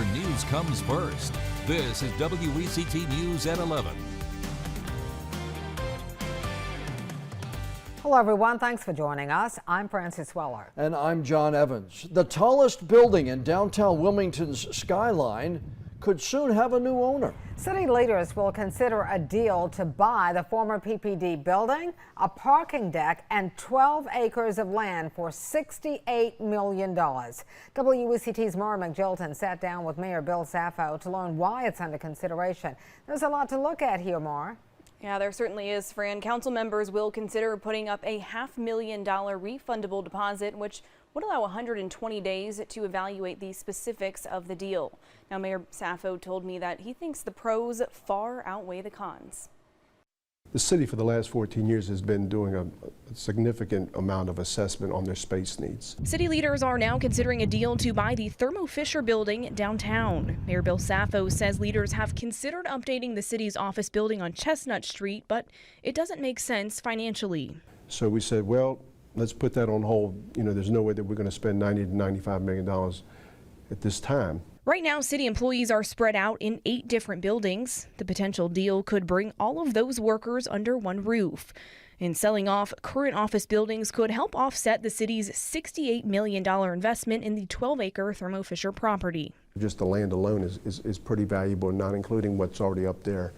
where news comes first. This is WECT News at 11. Hello, everyone. Thanks for joining us. I'm Frances Weller. And I'm John Evans. The tallest building in downtown Wilmington's skyline could soon have a new owner. City leaders will consider a deal to buy the former PPD building, a parking deck, and 12 acres of land for $68 million. WECT's Maura McJilton sat down with Mayor Bill Saffo to learn why it's under consideration. There's a lot to look at here, Maura. Yeah, there certainly is, Fran. Council members will consider putting up a $500,000 refundable deposit, which would allow 120 days to evaluate the specifics of the deal. Now, Mayor Saffo told me that he thinks the pros far outweigh the cons. The city for the last 14 years has been doing a significant amount of assessment on their space needs. City leaders are now considering a deal to buy the Thermo Fisher building downtown. Mayor Bill Saffo says leaders have considered updating the city's office building on Chestnut Street, but it doesn't make sense financially. So we said, well, let's put that on hold. You know, there's no way that we're going to spend $90 to $95 million at this time. Right now, city employees are spread out in 8 different buildings. The potential deal could bring all of those workers under one roof. And selling off current office buildings could help offset the city's $68 million investment in the 12-acre Thermo Fisher property. Just the land alone is pretty valuable, not including what's already up there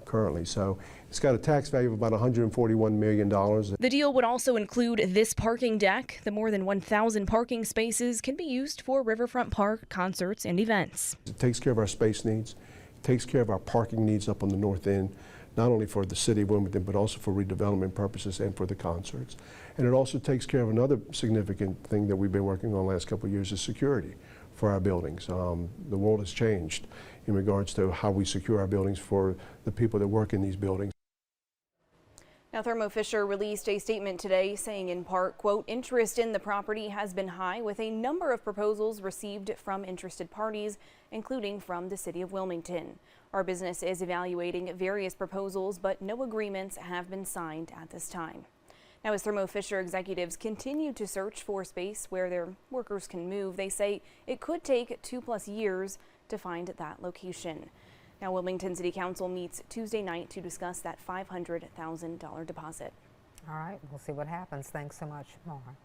currently. So it's got a tax value of about $141 million. The deal would also include this parking deck. The more than 1,000 parking spaces can be used for Riverfront Park concerts and events. It takes care of our space needs, it takes care of our parking needs up on the north end, not only for the city of Wilmington, but also for redevelopment purposes and for the concerts. And it also takes care of another significant thing that we've been working on the last couple of years is security for our buildings. The world has changed in regards to how we secure our buildings for the people that work in these buildings. Now, Thermo Fisher released a statement today saying in part, quote, interest in the property has been high with a number of proposals received from interested parties, including from the city of Wilmington. Our business is evaluating various proposals, but no agreements have been signed at this time. Now, as Thermo Fisher executives continue to search for space where their workers can move, they say it could take 2+ years to find that location. Now, Wilmington City Council meets Tuesday night to discuss that $500,000 deposit. All right, we'll see what happens. Thanks so much, Maura.